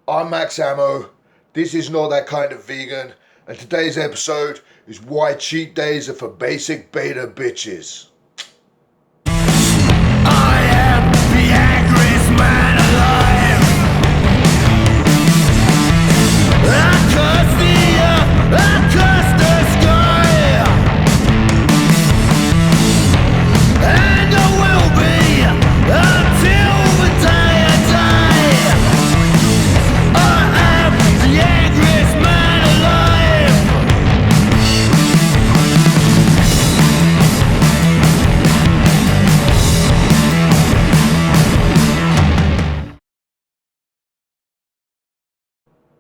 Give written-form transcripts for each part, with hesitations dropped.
I'm Max Ammo. This is Not That Kind of Vegan, and today's episode is why cheat days are for basic beta bitches. I am the angriest man alive. I curse the earth, I curse the sky, and I will be until the day I die. I am the angriest man alive.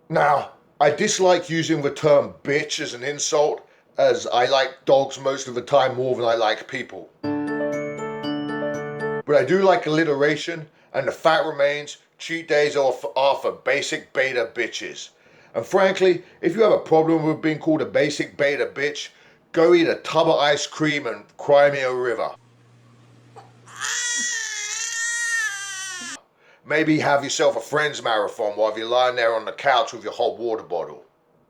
Now, I dislike using the term bitch as an insult, as I like dogs most of the time more than I like people. But I do like alliteration, and the fact remains, cheat days are for basic beta bitches. And frankly, if you have a problem with being called a basic beta bitch, go eat a tub of ice cream and cry me a river. Maybe have yourself a friends marathon while you're lying there on the couch with your hot water bottle.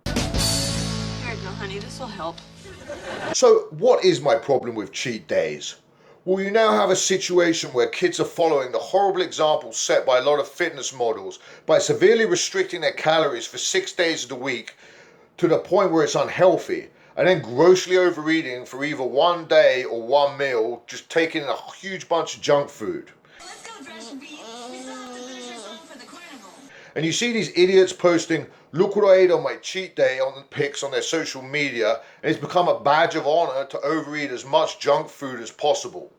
Here you go, honey. This will help. So, what is my problem with cheat days? Well, you now have a situation where kids are following the horrible example set by a lot of fitness models by severely restricting their calories for 6 days of the week to the point where it's unhealthy, and then grossly overeating for either one day or one meal, just taking in a huge bunch of junk food. Let's go, Dresh and Beat. We still have to finish our song for the carnival. And you see these idiots posting, look what I ate on my cheat day on the pics on their social media, and it's become a badge of honor to overeat as much junk food as possible.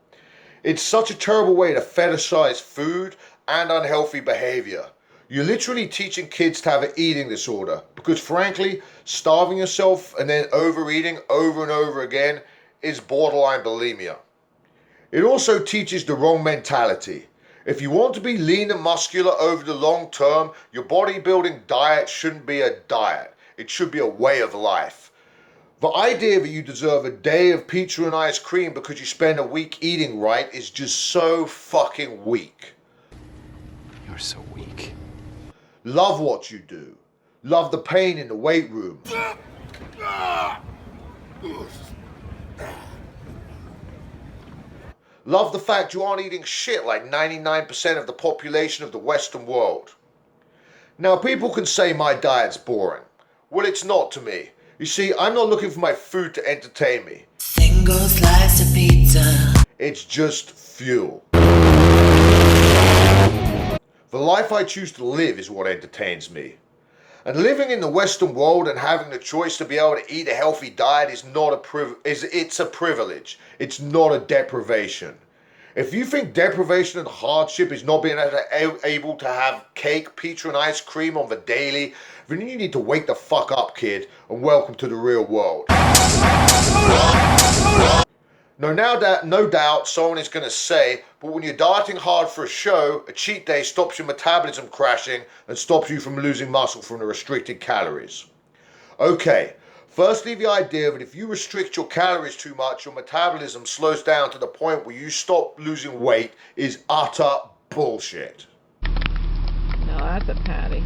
It's such a terrible way to fetishize food and unhealthy behavior. You're literally teaching kids to have an eating disorder because frankly, starving yourself and then overeating over and over again is borderline bulimia. It also teaches the wrong mentality. If you want to be lean and muscular over the long term, your bodybuilding diet shouldn't be a diet. It should be a way of life. The idea that you deserve a day of pizza and ice cream because you spend a week eating right is just so fucking weak. You're so weak. Love what you do. Love the pain in the weight room. Love the fact you aren't eating shit like 99% of the population of the Western world. Now, people can say my diet's boring. Well, it's not to me. You see, I'm not looking for my food to entertain me. Single slice of pizza. It's just fuel. The life I choose to live is what entertains me. And living in the Western world and having the choice to be able to eat a healthy diet is not it's a privilege. It's not a deprivation. If you think deprivation and hardship is not being able to have cake, pizza, and ice cream on the daily, then you need to wake the fuck up, kid, and welcome to the real world. No doubt someone is going to say, but when you're dieting hard for a show, a cheat day stops your metabolism crashing and stops you from losing muscle from the restricted calories. Okay, firstly, the idea that if you restrict your calories too much, your metabolism slows down to the point where you stop losing weight is utter bullshit. Now that's a patty.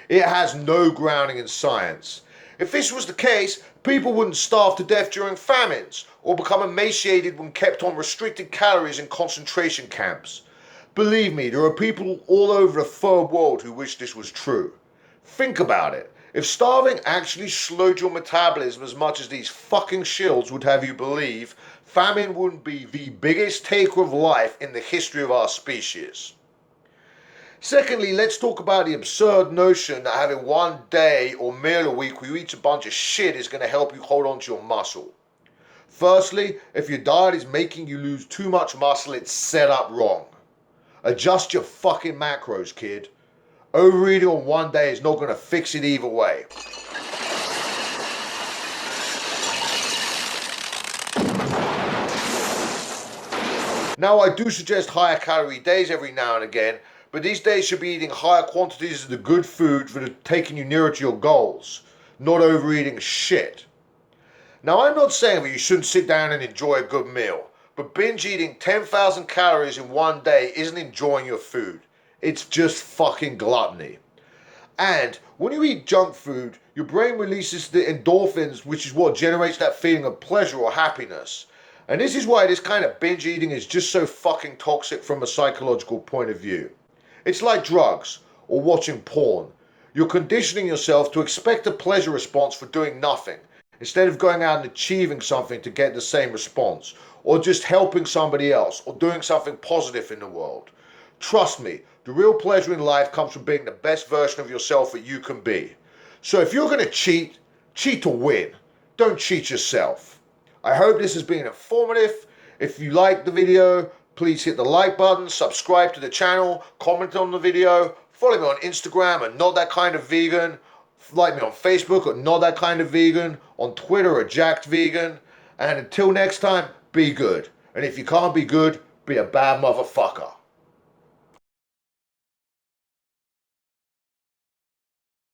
It has no grounding in science. If this was the case, people wouldn't starve to death during famines or become emaciated when kept on restricted calories in concentration camps. Believe me, there are people all over the third world who wish this was true. Think about it. If starving actually slowed your metabolism as much as these fucking shills would have you believe, famine wouldn't be the biggest taker of life in the history of our species. Secondly, let's talk about the absurd notion that having one day or meal a week where you eat a bunch of shit is going to help you hold on to your muscle. Firstly, if your diet is making you lose too much muscle, it's set up wrong. Adjust your fucking macros, kid. Overeating on one day is not going to fix it either way. Now, I do suggest higher calorie days every now and again, but these days should be eating higher quantities of the good food that are taking you nearer to your goals, not overeating shit. Now, I'm not saying that you shouldn't sit down and enjoy a good meal, but binge eating 10,000 calories in one day isn't enjoying your food. It's just fucking gluttony. And when you eat junk food, your brain releases the endorphins, which is what generates that feeling of pleasure or happiness. And this is why this kind of binge eating is just so fucking toxic from a psychological point of view. It's like drugs or watching porn. You're conditioning yourself to expect a pleasure response for doing nothing, instead of going out and achieving something to get the same response, or just helping somebody else, or doing something positive in the world. Trust me, the real pleasure in life comes from being the best version of yourself that you can be. So if you're going to cheat, cheat to win. Don't cheat yourself. I hope this has been informative. If you liked the video, please hit the like button, subscribe to the channel, comment on the video, follow me on Instagram at Not That Kind of Vegan, like me on Facebook at Not That Kind of Vegan, on Twitter at Jacked Vegan, and until next time, be good. And if you can't be good, be a bad motherfucker.